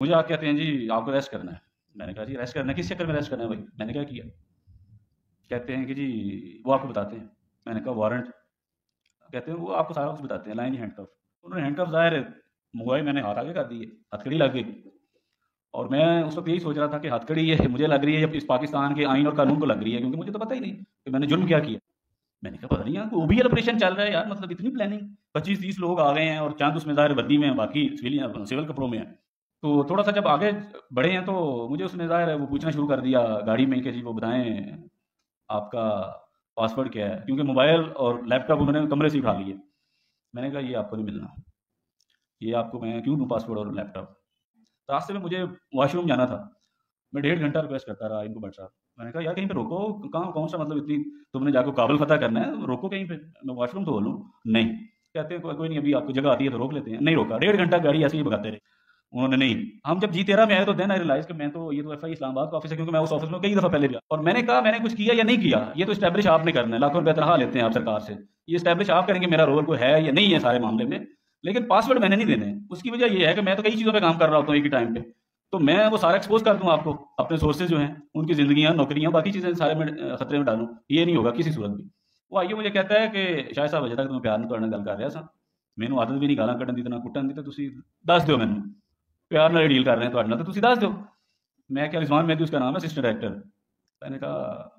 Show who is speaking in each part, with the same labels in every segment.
Speaker 1: मुझे आके कहते हैं जी आपको रेस्ट करना है। मैंने कहा जी रेस्ट करना है, किस चक्कर में रेस्ट करना है भाई? मैंने क्या किया? कहते हैं कि जी वो आपको बताते हैं। मैंने कहा वारंट? कहते हैं वो आपको सारा कुछ बताते हैं, लाएँ जी हैंडकफ। उन्होंने हैंडकफ ज़ाहिर है मंगवाए, मैंने हाथ आगे कर दिए, हथकड़ी लग गई। और मैं उस वक़्त यही सोच रहा था कि हथकड़ी ये मुझे लग रही है या इस पाकिस्तान के आईन और कानून को लग रही है, क्योंकि मुझे तो पता ही नहीं कि मैंने जुर्म क्या किया। मैंने कहा पता नहीं यहाँ ओबीएल ऑपरेशन चल रहा है यार, मतलब इतनी प्लानिंग, 25-30 लोग आ गए हैं और चंद उसमें ज़ाहिर वर्दी में हैं, बाकी सिविल कपड़ों में हैं। तो थोड़ा-सा जब आगे बढ़े हैं तो मुझे उसने ज़ाहिर है वो पूछना शुरू कर दिया गाड़ी में कि जी वो बताएँ आपका पासवर्ड क्या है? क्योंकि मोबाइल और लैपटॉप उन्होंने कमरे से उठा लिए। मैंने कहा ये आपको नहीं मिलना, ये आपको मैं क्यों दूँ पासवर्ड और लैपटॉप? रास्ते में मुझे वॉशरूम जाना था, मैं 1.5 घंटा रिक्वेस्ट करता रहा इनको, भाई साहब। मैंने कहा यार कहीं पे रोको, कहाँ कौन सा मतलब इतनी तुमने जाके काबुल फतह करना है, रोको कहीं पे, मैं वॉशरूम तो हो लूँ। नहीं, कहते हैं कोई नहीं, अभी आपको जगह आती है तो रोक लेते हैं। नहीं रोका, 1.5 घंटा गाड़ी ऐसे ही भगाते रहे। उन्होंने नहीं, हम जब जी13 में आए तो देन आई रियलाइज कि मैं तो ये तो एफआई इस्लामाबाद का ऑफिस है, क्योंकि मैं उस ऑफिस में कई दफा पहले गया और मैंने कहा मैंने कुछ किया या नहीं किया, ये तो स्टैब्लिश आपने करना है, लाखों रुपया तनख्वाह लेते हैं आप सरकार से, ये स्टैब्लिश आप करेंगे मेरा रोल कोई है या नहीं है सारे मामले में। लेकिन पासवर्ड मैंने नहीं देने। उसकी वजह ये है कि मैं तो कई चीज़ों पे काम कर रहा होता हूँ एक ही टाइम पे, तो मैं वो सारा एक्सपोज कर दूँ आपको, अपने सोर्सेज जो हैं उनकी ज़िंदगियाँ, नौकरियाँ, बाकी चीज़ें सारे में खतरे में डालूँ, ये नहीं होगा किसी सूरत भी। वो आइए मुझे कहता है कि शायद साहब अजे तक तो मैं प्यार ਨਾਲ गल कर रहा सा, ਮੈਨੂੰ आदत भी नहीं गाਲਾਂ ਕੱਢਣ ਦੀ ਤੇ ਨਾ ਕੁੱਟਣ ਦੀ, ਤੇ ਤੁਸੀਂ ਦੱਸ ਦਿਓ ਮੈਨੂੰ प्यार ਨਾਲ डील कर रहे हैं ਤੁਹਾਡੇ ਨਾਲ, तो ਤੁਸੀਂ ਦੱਸ ਦਿਓ। मैं क्या, रिजवान मेहदी उसका नाम है, असिस्टेंट डायरेक्टर। मैंने कहा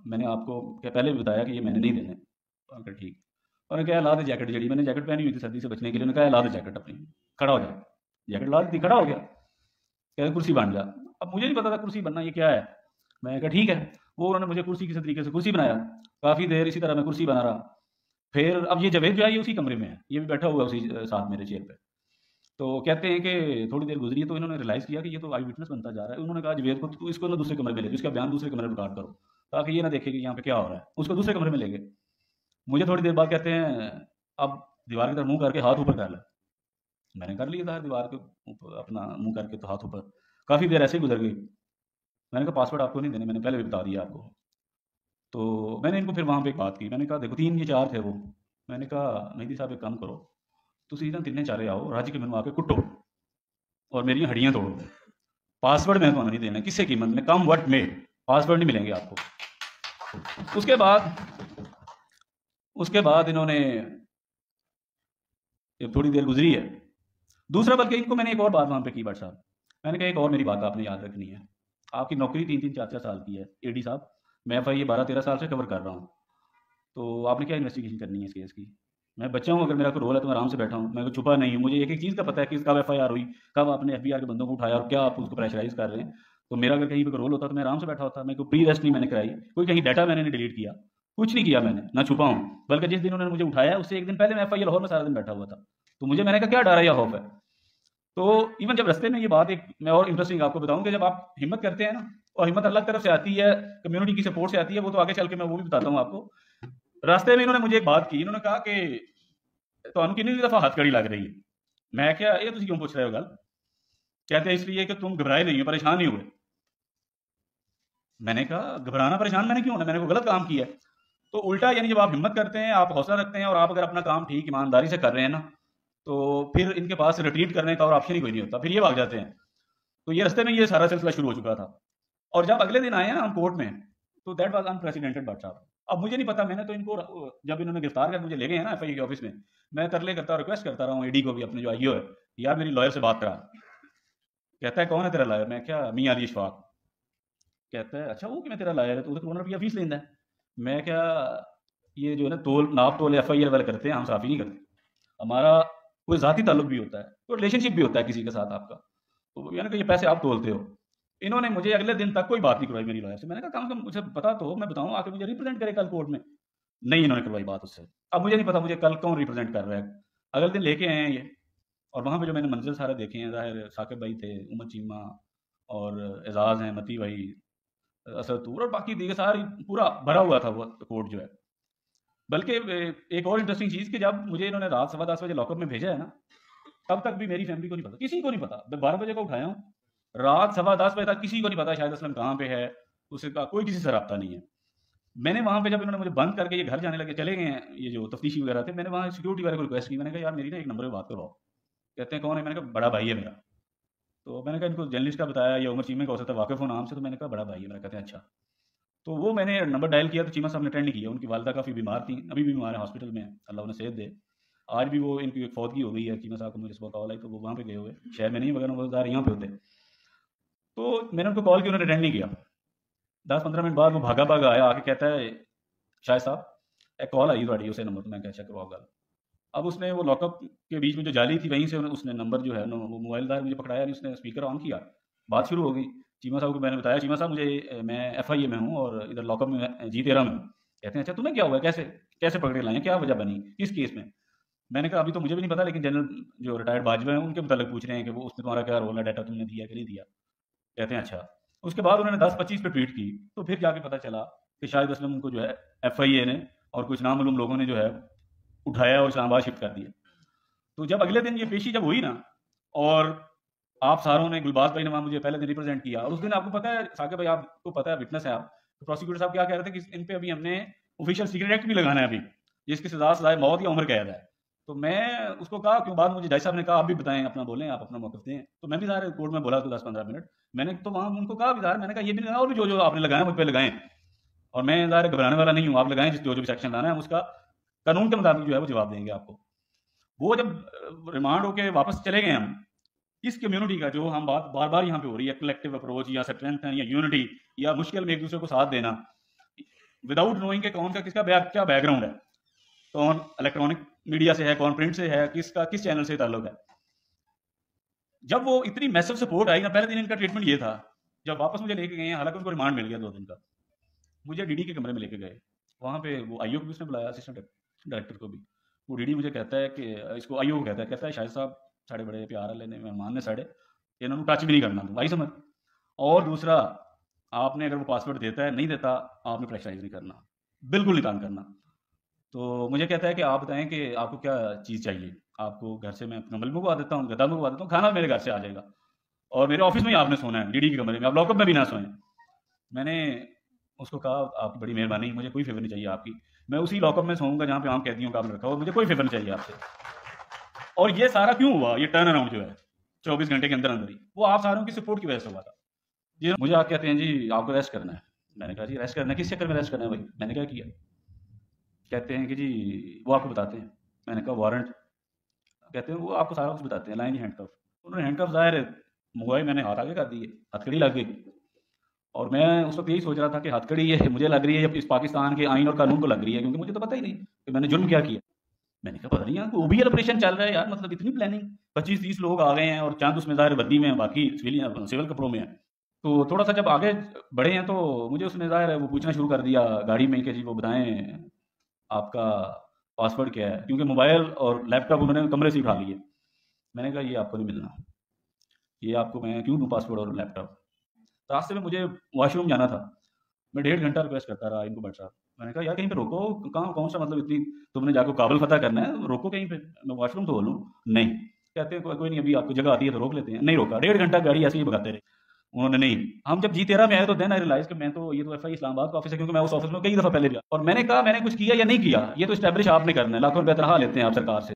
Speaker 1: मैंने आपको क्या पहले भी बताया कि ये मैंने नहीं देने? उन्होंने कहा ठीक। उन्होंने कहा ला दे जैकेट, जी मैंने जैकेट पहनी हुई थी सर्दी से बचने के लिए, उन्होंने कहा ला दे जैकेट अपनी, खड़ा हो जा। जैकेट ला दी, खड़ा हो गया, कह कुर्सी बन जा। अब मुझे नहीं पता था कुर्सी बनना ये क्या है। मैं कहा ठीक है। वो उन्होंने मुझे कुर्सी किसी तरीके से कुर्सी बनाया, काफ़ी देर इसी तरह मैं कुर्सी बना रहा। फिर अब ये जवेद जो है ये उसी कमरे में है, ये भी बैठा हुआ है उसी साथ मेरे चेयर पे। तो कहते हैं कि थोड़ी देर गुजरी है तो इन्होंने रियलाइज़ किया कि ये तो आई विटनेस बनता जा रहा है। उन्होंने कहा जवेद को तू इसको ना दूसरे कमरे में ले, इसका बयान दूसरे कमरे में रिकॉर्ड करो, ताकि ये ना देखे कि यहाँ पे क्या हो रहा है। उसको दूसरे कमरे में ले गए। मुझे थोड़ी देर बाद कहते हैं अब दीवार की तरफ मुंह करके हाथ ऊपर कर ले। मैंने कर लिया था दीवार के ऊपर अपना मुंह करके, तो हाथ ऊपर। काफ़ी देर ऐसे ही गुजर गई। मैंने कहा पासवर्ड आपको नहीं देने, मैंने पहले भी बता दिया आपको। तो मैंने इनको फिर वहाँ पे एक बात की, मैंने कहा देखो 3 या 4 थे वो। मैंने कहा मेहदी साहब एक काम करो, ਤੁਸੀਂ ना तिन्ने चारे आओ रज के मैनू आके कुटो और मेरी हड्डियां तोड़ो, पासवर्ड मैं तुम्हें नहीं देना किसी कीमत में, कम वट में पासवर्ड नहीं मिलेंगे आपको। उसके बाद इन्होंने, ये थोड़ी देर गुजरी है, दूसरा बल्कि इनको मैंने एक और बात वहाँ पे की, भाई साहब। मैंने कहा एक और मेरी बात आपने याद रखनी है, आपकी नौकरी 3-3 4-4 साल की है एडी साहब, मैं एफआईए 12-13 साल से कवर कर रहा हूँ, तो आपने क्या इन्वेस्टिगेशन करनी है इस केस की? मैं बच्चा हूँ, अगर मेरा कोई रोल है तो मैं आराम से बैठा हूँ, मैं कोई छुपा नहीं हूँ, मुझे एक एक चीज़ का पता है कि कब एफआईआर हुई, कब आपने एफबीआर के बंदों को उठाया और क्या आप उसको प्रेशराइज कर रहे हैं। तो मेरा अगर कहीं पे कोई रोल होता तो मैं आराम से बैठा होता, मैं कोई प्री रेस्ट नहीं मैंने कराई, कोई कहीं डाटा मैंने नहीं डिलीट किया, कुछ नहीं किया मैंने, ना छुपा हूँ। बल्कि जिस दिन उन्होंने मुझे उठाया उससे एक दिन पहले मैं एफआईआर लाहौर में सारा दिन बैठा हुआ था। तो मुझे, मैंने कहा क्या डर है या खौफ है? तो इवन जब रास्ते में ये बात, एक मैं और इंटरेस्टिंग आपको बताऊं कि जब आप हिम्मत करते हैं ना, और हिम्मत अल्लाह की तरफ से आती है, कम्युनिटी की सपोर्ट से आती है, वो तो आगे चल के मैं वो भी बताता हूँ आपको। रास्ते में इन्होंने मुझे एक बात की, इन्होंने कहा कि ਤੁਹਾਨੂੰ कितनी दफ़ा हथकड़ी लग रही है? मैं क्या ये तुम क्यों पूछ रहे हो गल? कहते हैं इसलिए कि तुम घबराए नहीं हो, परेशान नहीं हुए। मैंने कहा घबराना परेशान मैंने क्यों होना, मैंने कोई गलत काम किया है? तो उल्टा यानी जब आप हिम्मत करते हैं, आप हौसला रखते हैं और आप अगर अपना काम ठीक ईमानदारी से कर रहे हैं ना, तो फिर इनके पास रिट्रीट करने का और ऑप्शन ही कोई नहीं होता, फिर ये भाग जाते हैं। तो ये रास्ते में ये सारा सिलसिला शुरू हो चुका था। और जब अगले दिन आए हैं ना हम कोर्ट में, तो दैट वाज अनप्रेसिडेंटेड भट्ट साहब। अब मुझे नहीं पता, मैंने तो इनको जब इन्होंने गिरफ्तार कर मुझे ले गए हैं ना एफआईए के ऑफिस में, मैं तरले करता रिक्वेस्ट करता रहा हूँ ईडी को भी, अपने जो आईओ है, यार मेरी लॉयर से बात करा। कहता है कौन है तेरा लॉयर? मैं क्या, मियां अली इशफाक। कहता है अच्छा वो कि मैं तेरा लॉयर है, तो उसे करोड़ रुपया फीस लेंदा है। मैं क्या, ये जो है ना तोल नाप तोल एफआईआर वाले करते हैं, हम साफ ही नहीं करते। हमारा कोई ज़ाती ताल्लुक भी होता है, कोई रिलेशनशिप भी होता है किसी के साथ आपका, तो यानी कि ये पैसे आप तोलते हो। इन्होंने मुझे अगले दिन तक कोई बात नहीं करवाई मेरी लॉयर से। मैंने कहा कम से कम मुझे पता तो हो, मैं बताऊँ आके मुझे रिप्रेजेंट करे कल कोर्ट में। नहीं इन्होंने करवाई बात उससे। अब मुझे नहीं पता मुझे कल कौन रिप्रेजेंट कर रहा है। अगले दिन लेके आए हैं ये, और वहाँ पे जो मैंने मंजिल सारे देखे हैं, ज़ाहिर साकिब भाई थे, उमर चीमा और एजाज हैं, मती भाई, असद तूर और बाकी दीगर सारी, पूरा भरा हुआ था वो कोर्ट जो है। बल्कि एक और इंटरेस्टिंग चीज़ कि जब मुझे इन्होंने रात 10:15 बजे लॉकअप में भेजा है ना, तब तक भी मेरी फैमिली को नहीं पता, किसी को नहीं पता। मैं 12 बजे को उठाया हूँ, रात 10:15 बजे तक किसी को नहीं पता शायद असलम कहाँ पे है, उसका कोई किसी से रब्ता नहीं है। मैंने वहाँ पे जब इन्होंने मुझे बंद करके ये घर जाने लगे, चले गए हैं ये जो तफ्तीशी वगैरह थे, मैंने वहाँ सिक्योरिटी वाले को रिक्वेस्ट की, मैंने कहा यार मेरी ना एक नंबर पे बात करवाओ। कहते हैं कौन है? मैंने कहा बड़ा भाई है मेरा। तो मैंने कहा इनको जर्नलिस्ट का बताया, ये उमर चीमे का हो सकता है, वाकिफ़ हो नाम से, तो मैंने कहा बड़ा भाई है मेरा। कहते हैं अच्छा। तो वो मैंने नंबर डायल किया तो चीमा साहब ने अटेंड नहीं किया। उनकी वालिदा काफ़ी बीमार थी, अभी भी बीमार है, हॉस्पिटल में है, अल्लाह उन्हें सेहत दे। आज भी वो इनकी एक फौतगी हो गई है, चीमा साहब को मुझे सुबह कॉल आई तो वो वहाँ पे गए हुए, शहर में नहीं, वगैरह वो ज़ाहिर यहाँ पे होते। तो मैंने उनको कॉल किया, उन्होंने अटेंड नहीं किया। 10-15 मिनट बाद वो भागा भागा आया, आके कहता है शायद साहब एक कॉल आई थोड़ी उसे नंबर, तो मैं क्या चेक करवाओ गल। अब उसने वो लॉकअप के बीच में जो जाली थी वहीं से उसने नंबर जो है ना, वो मोबाइलदार मुझे पकड़ाया नहीं, उसने स्पीकर ऑन किया, बात शुरू हो गई। चीमा साहब को मैंने बताया, चीमा साहब मुझे मैं एफआईए में हूँ और इधर लॉकअप में G13 में हूँ। कहते हैं अच्छा तुम्हें क्या हुआ, कैसे कैसे पकड़ के लाए, क्या वजह बनी, किस केस में। मैंने कहा अभी तो मुझे भी नहीं पता, लेकिन जनरल जो रिटायर्ड बाजवा हैं उनके मुताबिक पूछ रहे हैं कि वो उसने तुम्हारा क्या रोल है, डाटा तुमने दिया कि नहीं दिया। कहते हैं अच्छा। उसके बाद उन्होंने 10-25 पे ट्वीट की, तो फिर जाके पता चला कि शाहिद असलम उनको जो है एफआईए ने और कुछ नामालूम लोगों ने जो है उठाया और इस्लामाबाद शिफ्ट कर दिया। तो जब अगले दिन ये पेशी जब हुई ना, और आप सारों ने, गुलबाज भाई ने वहाँ मुझे पहले दिन रिप्रेजेंट किया, और उस दिन आपको पता है साकिब भाई, आपको पता है, विटनेस है आप, तो प्रोसिक्यूटर साहब क्या कह रहे थे कि इन पे अभी हमने ऑफिशियल सीक्रेट एक्ट भी लगाना है अभी, जिसकी सजाए मौत या उम्र कैद है। तो मैं उसको कहा क्यों, बाद मुझे जज साहब ने कहा आप भी बताएं, अपना बोलें, आप अपना मौक़िफ़ दें। तो मैं भी ज़ाहिर कोर्ट में बोला तो 10-15 मिनट मैंने तो वहाँ उनको कहा भी, ज़ाहिर मैंने कहा ये भी नहीं लगाना, और भी जो जो आपने लगाया मुझ पर लगाएं, और मैं ज़ाहिर घबराने वाला नहीं हूँ, आप लगाएं जो जो भी सेक्शन लाना है, हम उसका कानून के मुताबिक जो है वो जवाब देंगे आपको। वो जब रिमांड होके वापस चले गए हम, इस कम्युनिटी का जो हम बात बार बार यहाँ पे हो रही है, कलेक्टिव अप्रोच या स्ट्रेंथ या यूनिटी या मुश्किल में एक दूसरे को साथ देना, विदाउट नोइंग के कौन का किसका क्या बैकग्राउंड है, कौन इलेक्ट्रॉनिक मीडिया से है, कौन प्रिंट से है, किसका किस चैनल से ताल्लुक है। जब वो इतनी मैसिव सपोर्ट आई ना, पहले दिन इनका ट्रीटमेंट ये था, जब वापस मुझे लेके गए, हालांकि उनको रिमांड मिल गया 2 दिन का, मुझे डीडी के कमरे में लेके गए। वहाँ पे वो आईओ को भी उसने बुलाया, असिस्टेंट डायरेक्टर को भी। वो डीडी मुझे कहता है कि इसको आईओ को कहता है शाहिद साहब साढ़े बड़े प्यार लेने मेहमान ने साढ़े, इन्होंने टच भी नहीं करना, तुम आई समझ। और दूसरा, आपने अगर वो पासवर्ड देता है, नहीं देता, आपने प्रेशराइज नहीं करना, बिल्कुल नहीं तंग करना। तो मुझे कहता है कि आप बताएं कि आपको क्या चीज़ चाहिए, आपको घर से मैं कंबल मंगवा देता हूँ, गद्दा मंगवा देता हूँ, खाना मेरे घर से आ जाएगा, और मेरे ऑफिस में ही आपने सोना है, डीडी के कमरे में, आप लॉकअप में भी ना सोएं। मैंने उसको कहा आपकी बड़ी मेहरबानी, मुझे कोई फेवर नहीं चाहिए आपकी, मैं उसी लॉकअप में सोऊंगा जहाँ पे आम कैदियों का आपने रखा हो, मुझे कोई फेवर नहीं चाहिए आपसे। और ये सारा क्यों हुआ, ये टर्न अराउंड जो है 24 घंटे के अंदर अंदर ही, वो आप सारों की सपोर्ट की वजह से हुआ था। जी मुझे आप कहते हैं जी आपको रेस्ट करना है। मैंने कहा जी रेस्ट करना है, किस चक्कर में रेस्ट करना है भाई, मैंने क्या किया। कहते हैं कि जी वो आपको बताते हैं। मैंने कहा वारंट। कहते हैं वो आपको सारा कुछ बताते हैं, लाइन हैंडकफ। उन्होंने हैंडकफ ज़ाहिर है मंगवाई, मैंने हाथ आगे कर दिए, हथकड़ी लग गई। और मैं उस वक्त यही सोच रहा था कि हथकड़ी ये मुझे लग रही है या इस पाकिस्तान के आइन और कानून को लग रही है, क्योंकि मुझे तो पता ही नहीं कि मैंने जुर्म क्या किया। मैंने कहा पता नहीं यार ओबीएल ऑपरेशन चल रहा है यार, मतलब इतनी प्लानिंग, 25-30 लोग आ गए हैं और चंद उसमें ज़ाहिर वर्दी में हैं, बाकी सिविल कपड़ों में हैं। तो थोड़ा सा जब आगे बढ़े हैं तो मुझे उसने ज़ाहिर है वो पूछना शुरू कर दिया गाड़ी में कि जी वो बताएं आपका पासवर्ड क्या है, क्योंकि मोबाइल और लैपटॉप उन्होंने कमरे से उठा लिए। मैंने कहा ये आपको नहीं मिलना, ये आपको मैं क्यों दूँ पासवर्ड और लैपटॉप। रास्ते में मुझे वॉशरूम जाना था, मैं 1.5 घंटा रिक्वेस्ट करता रहा इनको, बट साहब मैंने कहा यार कहीं पे रोको, कहाँ कौन सा मतलब इतनी तुमने जाकर काबुल फतह करना है, रोको कहीं पे, मैं वॉशरूम तो बोलूँ। नहीं, कहते हैं कोई नहीं, अभी आपको जगह आती है तो रोक लेते हैं। नहीं रोका, 1.5 घंटा गाड़ी ऐसे ही भगाते रहे उन्होंने। नहीं, हम जब G13 में आए तो देन आई रियलाइज कि मैं तो, ये तो एफआई इस्लामाबाद का ऑफिस है, क्योंकि मैं उस ऑफिस में कई दफ़ा पहले गया, और मैंने कहा मैंने कुछ किया या नहीं किया, ये तो स्टैब्लिश आपने करना है, लाखों रुपया तनख्वाह लेते हैं आप सरकार से।